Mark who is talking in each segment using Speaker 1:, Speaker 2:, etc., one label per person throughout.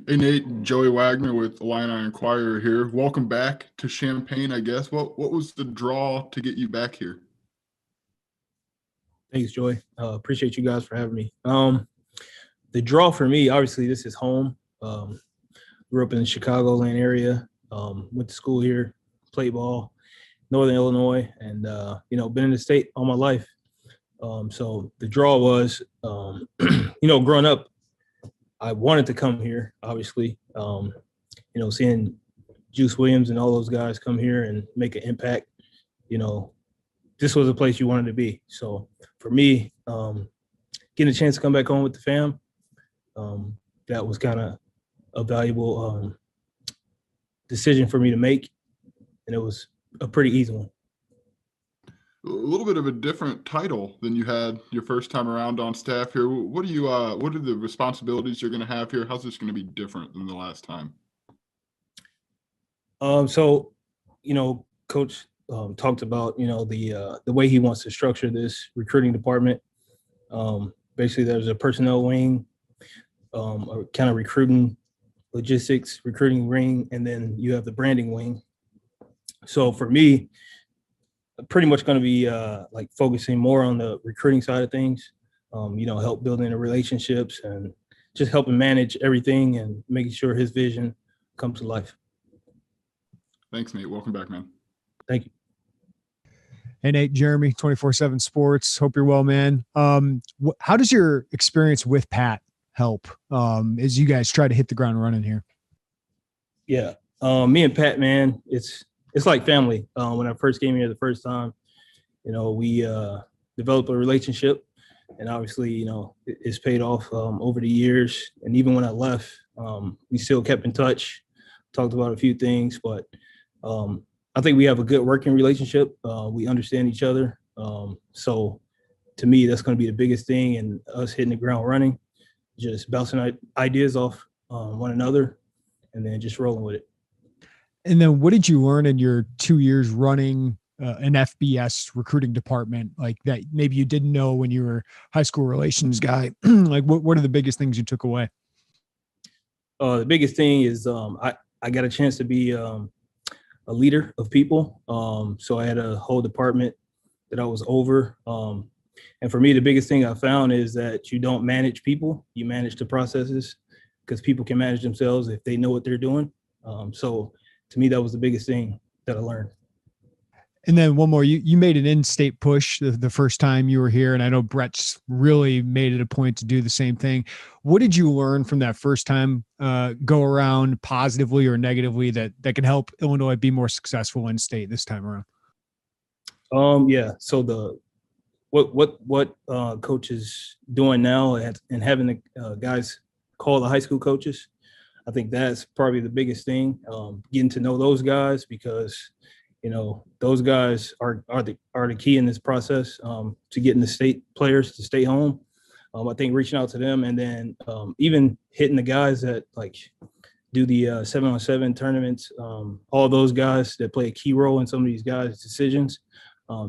Speaker 1: Hey Nate, Joey Wagner with Illini Inquirer here. Welcome back to Champaign, I guess. What was the draw to get you back here?
Speaker 2: Thanks, Joy. Appreciate you guys for having me. The draw for me, obviously, this is home. Grew up in the Chicagoland area. Went to school here, played ball, Northern Illinois, and been in the state all my life. So the draw was, growing up, I wanted to come here. Obviously, seeing Juice Williams and all those guys come here and make an impact. You know, this was a place you wanted to be. So for me, getting a chance to come back home with the fam, that was kind of a valuable decision for me to make, and it was a pretty easy one.
Speaker 1: A little bit of a different title than you had your first time around on staff here. What are the responsibilities you're going to have here? How's this going to be different than the last time?
Speaker 2: Coach talked about the way he wants to structure this recruiting department. Basically, there's a personnel wing, a kind of recruiting logistics, recruiting wing, and then you have the branding wing. So for me, pretty much going to be focusing more on the recruiting side of things. Help building the relationships and just helping manage everything and making sure his vision comes to life.
Speaker 1: Thanks, Nate. Welcome back, man.
Speaker 2: Thank you.
Speaker 3: Hey, Nate, Jeremy, 24/7 Sports. Hope you're well, man. How does your experience with Pat help as you guys try to hit the ground running here?
Speaker 2: Yeah, me and Pat, man, it's like family. When I first came here the first time, we developed a relationship, and obviously, it's paid off over the years. And even when I left, we still kept in touch, talked about a few things, but I think we have a good working relationship. We understand each other. So to me, that's going to be the biggest thing, and us hitting the ground running, just bouncing ideas off one another, and then just rolling with it.
Speaker 3: And then what did you learn in your 2 years running an FBS recruiting department, like that maybe you didn't know when you were high school relations guy? Like what are the biggest things you took away?
Speaker 2: The biggest thing is I got a chance to be a leader of people. So I had a whole department that I was over. And for me, the biggest thing I found is that you don't manage people, you manage the processes, because people can manage themselves if they know what they're doing. So to me, that was the biggest thing that I learned.
Speaker 3: And then one more, you made an in-state push the first time you were here. And I know Bret's really made it a point to do the same thing. What did you learn from that first time go around, positively or negatively, that can help Illinois be more successful in state this time around?
Speaker 2: So what coach is doing now and having the guys call the high school coaches, I think that's probably the biggest thing. Getting to know those guys, because those guys are the key in this process to getting the state players to stay home. I think reaching out to them, and then even hitting the guys that do the 7-on-7 tournaments, all those guys that play a key role in some of these guys' decisions.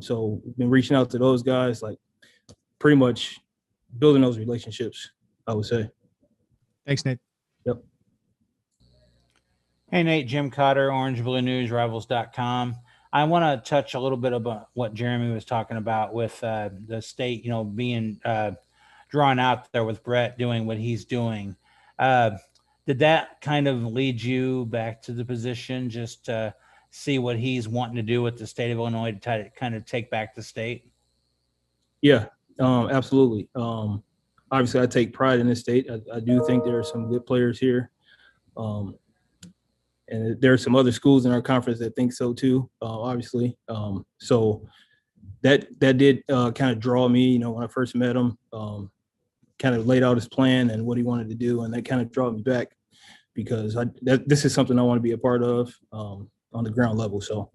Speaker 2: So we've been reaching out to those guys, pretty much building those relationships, I would say.
Speaker 3: Thanks, Nate.
Speaker 2: Yep.
Speaker 4: Hey, Nate, Jim Cotter, Orange Blue News, Rivals.com. I want to touch a little bit about what Jeremy was talking about with the state, being drawn out there with Bret doing what he's doing. Did that kind of lead you back to the position just to see what he's wanting to do with the state of Illinois to try to kind of take back the state?
Speaker 2: Yeah, absolutely. Obviously, I take pride in this state. I do think there are some good players here. And there are some other schools in our conference that think so too, obviously. So that did kind of draw me, when I first met him, kind of laid out his plan and what he wanted to do. And that kind of drew me back, because this is something I want to be a part of on the ground level. So.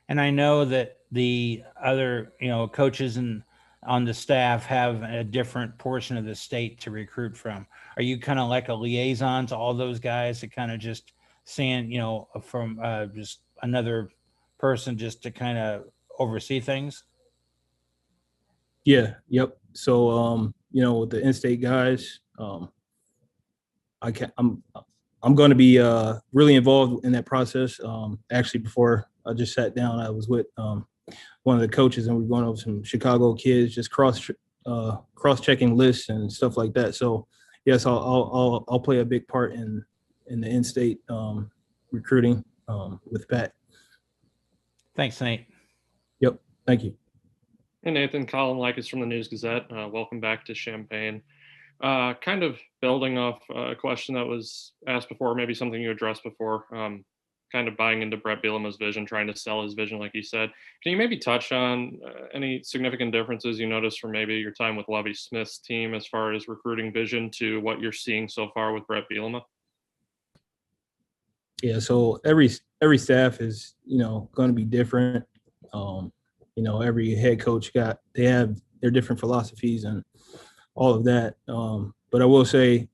Speaker 4: And I know that the other, coaches on the staff have a different portion of the state to recruit from. Are you kind of like a liaison to all those guys that kind of just saying, from just another person just to kind of oversee things?
Speaker 2: Yeah. Yep. So, with the in-state guys, I'm going to be really involved in that process. Actually, before I just sat down, I was with one of the coaches, and we are going over some Chicago kids, just cross-checking lists and stuff like that. So, yes, I'll play a big part in the in-state recruiting with Pat.
Speaker 4: Thanks, Nate.
Speaker 2: Yep, thank you.
Speaker 5: Hey, Nathan, Colin Likas from the News Gazette. Welcome back to Champaign. Kind of building off a question that was asked before, maybe something you addressed before, kind of buying into Bret Bielema's vision, trying to sell his vision, like you said. Can you maybe touch on any significant differences you noticed from maybe your time with Lovie Smith's team as far as recruiting vision to what you're seeing so far with Bret Bielema?
Speaker 2: Yeah, so every staff is, going to be different. Every head coach they have their different philosophies and all of that. But I will say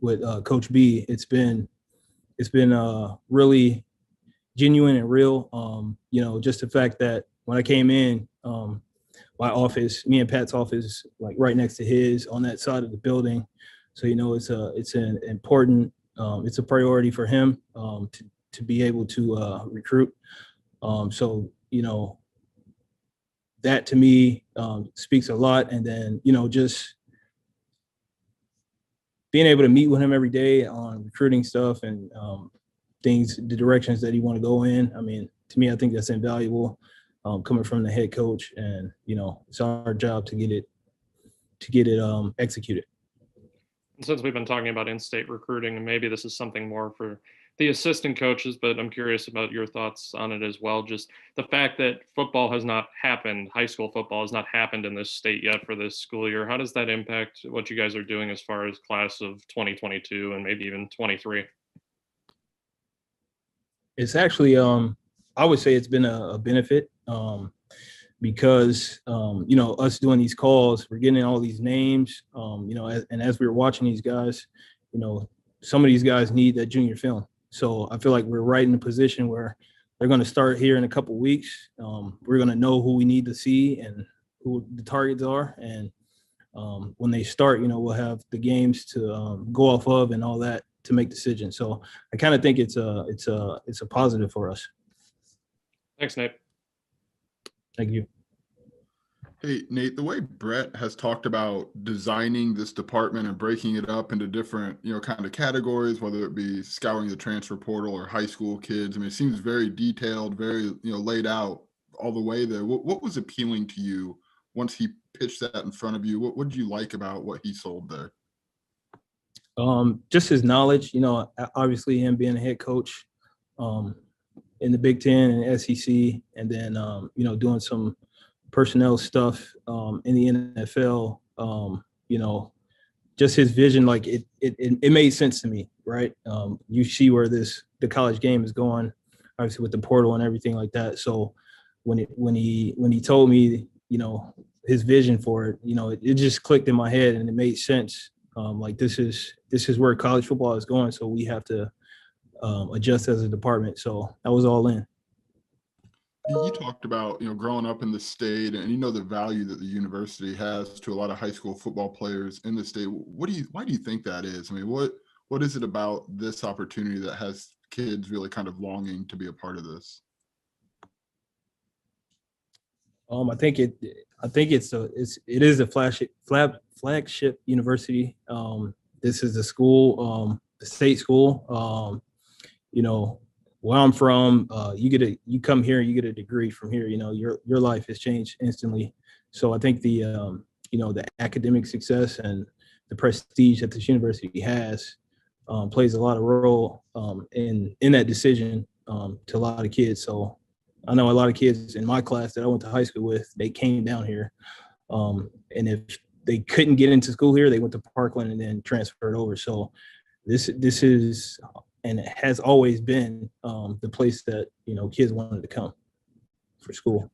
Speaker 2: with Coach B, it's been really genuine and real. Just the fact that when I came in, my office, me and Pat's office, like right next to his on that side of the building. So, it's an important, it's a priority for him to be able to recruit. So, that to me speaks a lot. And then, just being able to meet with him every day on recruiting stuff and things, the directions that he want to go in. I mean, to me, I think that's invaluable coming from the head coach, and, it's our job to get it executed.
Speaker 5: Since we've been talking about in-state recruiting, and maybe this is something more for the assistant coaches, but I'm curious about your thoughts on it as well. Just the fact that football has not happened, high school football has not happened in this state yet for this school year. How does that impact what you guys are doing as far as class of 2022 and maybe even 23?
Speaker 2: It's actually, I would say it's been a benefit because, us doing these calls, we're getting all these names, and as we were watching these guys, some of these guys need that junior film. So I feel like we're right in a position where they're going to start here in a couple of weeks. We're going to know who we need to see and who the targets are. And when they start, we'll have the games to go off of and all that to make decisions. So I kind of think it's a positive for us.
Speaker 5: Thanks, Nate.
Speaker 2: Thank you.
Speaker 1: Hey, Nate, the way Bret has talked about designing this department and breaking it up into different, kind of categories, whether it be scouring the transfer portal or high school kids. I mean, it seems very detailed, very, laid out all the way there. What was appealing to you once he pitched that in front of you? What did you like about what he sold there?
Speaker 2: Just his knowledge, obviously him being a head coach in the Big Ten and SEC, and then, doing some personnel stuff in the NFL, just his vision, like it made sense to me, right? You see where the college game is going, obviously with the portal and everything like that. So when he told me, his vision for it, it just clicked in my head and it made sense. Like this is where college football is going, so we have to adjust as a department. So I was all in.
Speaker 1: You talked about, growing up in the state and, the value that the university has to a lot of high school football players in the state. Why do you think that is? I mean, what is it about this opportunity that has kids really kind of longing to be a part of this?
Speaker 2: I think it is a flagship university. This is the school, the state school. Where I'm from, you come here, you get a degree from here. Your life has changed instantly. So I think the academic success and the prestige that this university has plays a lot of role in that decision to a lot of kids. So I know a lot of kids in my class that I went to high school with, they came down here, and if they couldn't get into school here, they went to Parkland and then transferred over. So this is. And it has always been the place that, kids wanted to come for school.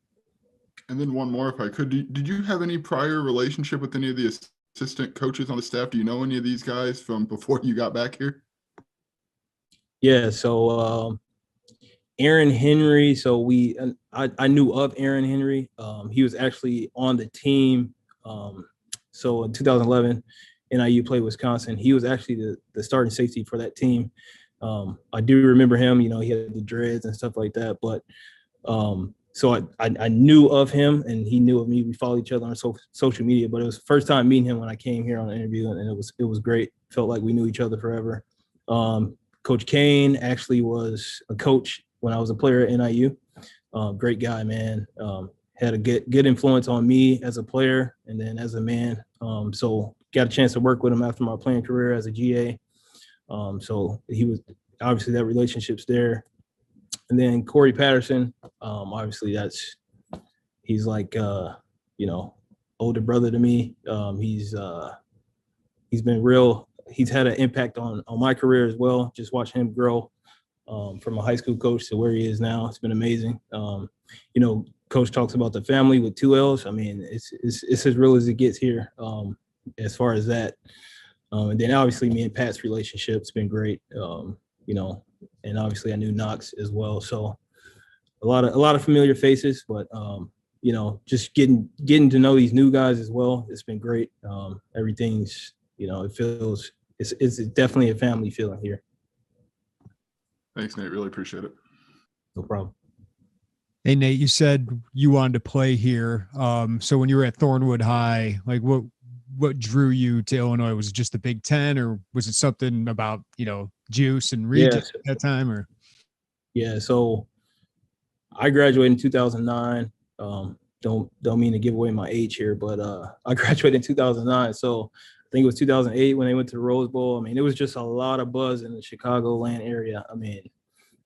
Speaker 1: And then one more, if I could. Did you have any prior relationship with any of the assistant coaches on the staff? Do you know any of these guys from before you got back here?
Speaker 2: Yeah, so Aaron Henry. So I knew of Aaron Henry. He was actually on the team. So in 2011, NIU played Wisconsin. He was actually the starting safety for that team. I do remember him. He had the dreads and stuff like that. But so I knew of him, and he knew of me. We followed each other on social media. But it was the first time meeting him when I came here on an interview, and it was great. Felt like we knew each other forever. Coach Kane actually was a coach when I was a player at NIU. Great guy, man. Had a good influence on me as a player and then as a man. So got a chance to work with him after my playing career as a GA. So he was obviously that relationship's there. And then Corey Patterson, obviously he's like older brother to me. He's been real. He's had an impact on my career as well. Just watching him grow from a high school coach to where he is now. It's been amazing. Coach talks about the family with 2 L's. I mean, it's as real as it gets here as far as that. And then obviously me and Pat's relationship's been great. And obviously I knew Knox as well. So a lot of familiar faces, but just getting to know these new guys as well. It's been great. Everything's, it feels it's definitely a family feeling here.
Speaker 1: Thanks, Nate. Really appreciate it.
Speaker 2: No problem.
Speaker 3: Hey, Nate, you said you wanted to play here. So when you were at Thornwood High, like what drew you to Illinois? Was it just the Big Ten, or was it something about, juice and region at that time? Or
Speaker 2: yeah, so I graduated in 2009. Don't mean to give away my age here, but I graduated in 2009. So I think it was 2008 when they went to the Rose Bowl. I mean, it was just a lot of buzz in the Chicagoland area. I mean,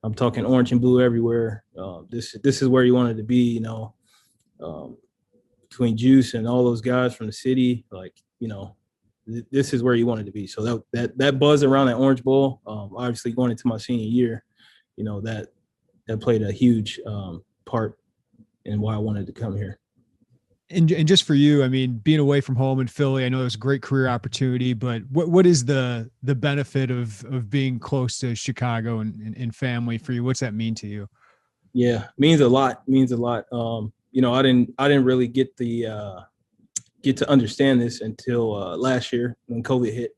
Speaker 2: I'm talking orange and blue everywhere. This is where you wanted to be, between Juice and all those guys from the city. Like, this is where you wanted to be. So that buzz around that Orange Bowl, obviously going into my senior year, that played a huge part in why I wanted to come here.
Speaker 3: And just for you, I mean, being away from home in Philly, I know it was a great career opportunity, but what is the benefit of being close to Chicago and family for you? What's that mean to you?
Speaker 2: Yeah, means a lot. I didn't really get to understand this until last year when COVID hit.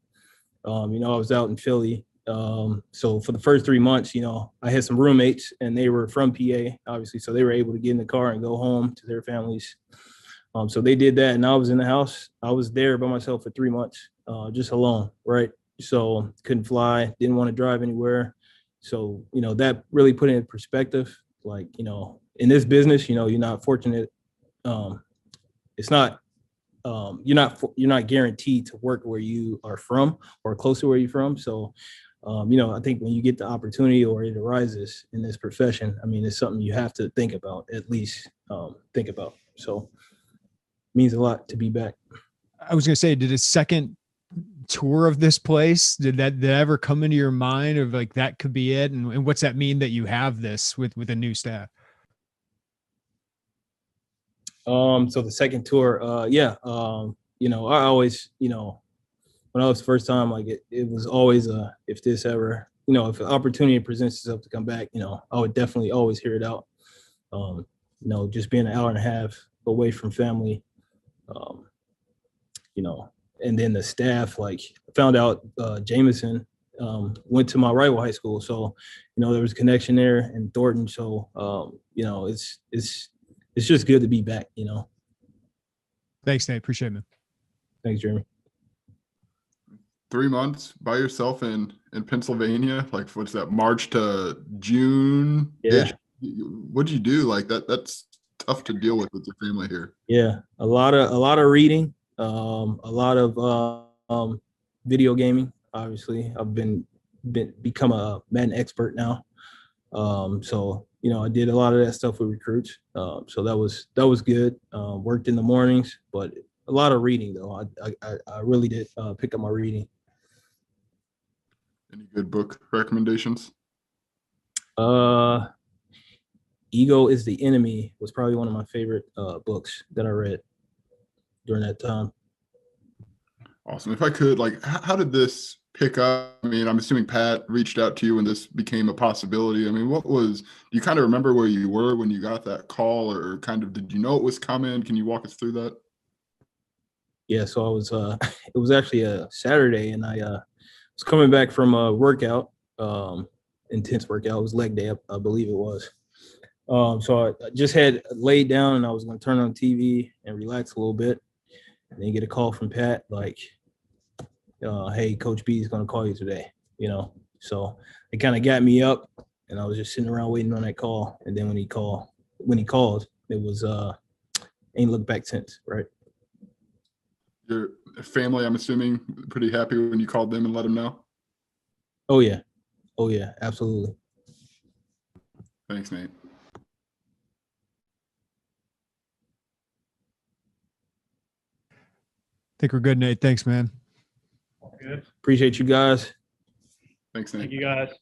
Speaker 2: I was out in Philly. So for the first 3 months, I had some roommates and they were from PA, obviously. So they were able to get in the car and go home to their families. So they did that, and I was in the house. I was there by myself for 3 months, just alone, right? So couldn't fly, didn't want to drive anywhere. So, that really put it in perspective. Like, in this business, you're not fortunate. It's not, you're not guaranteed to work where you are from or close to where you're from. So, I think when you get the opportunity or it arises in this profession, I mean, it's something you have to think about, at least think about. So means a lot to be back.
Speaker 3: I was going to say, did a second tour of this place, did that ever come into your mind of like, that could be it? And what's that mean that you have this with a new staff?
Speaker 2: So the second tour, I always, when I was first time, like it was always if this ever, if an opportunity presents itself to come back, I would definitely always hear it out. Just being an hour and a half away from family, and then the staff, like I found out Jameson went to my rival high school. So, there was a connection there in Thornton. So, it's just good to be back,
Speaker 3: Thanks, Nate. Appreciate it, man.
Speaker 2: Thanks, Jeremy.
Speaker 1: 3 months by yourself in Pennsylvania, like what's that, March to June?
Speaker 2: Yeah.
Speaker 1: What'd you do? Like that's tough to deal with your family here.
Speaker 2: Yeah, a lot of reading, a lot of video gaming. Obviously, I've become a Madden expert now. So I did a lot of that stuff with recruits. So that was good. Worked in the mornings, but a lot of reading though. I really did pick up my reading.
Speaker 1: Any good book recommendations?
Speaker 2: Ego is the Enemy was probably one of my favorite books that I read during that time.
Speaker 1: Awesome. If I could, like, how did this pick up? I mean, I'm assuming Pat reached out to you when this became a possibility. I mean, do you kind of remember where you were when you got that call, or kind of did you know it was coming? Can you walk us through that?
Speaker 2: Yeah, so I was it was actually a Saturday, and I was coming back from a workout, intense workout. It was leg day, I believe it was. So I just had laid down, and I was going to turn on TV and relax a little bit, and then get a call from Pat like, "Hey, Coach B is going to call you today." So it kind of got me up, and I was just sitting around waiting on that call. And then when he called, it was ain't looked back since, right?
Speaker 1: Your family, I'm assuming, pretty happy when you called them and let them know?
Speaker 2: Oh yeah, absolutely.
Speaker 1: Thanks, Nate.
Speaker 3: I think we're good, Nate. Thanks, man.
Speaker 2: Appreciate you guys.
Speaker 1: Thanks, Nate.
Speaker 5: Thank you guys.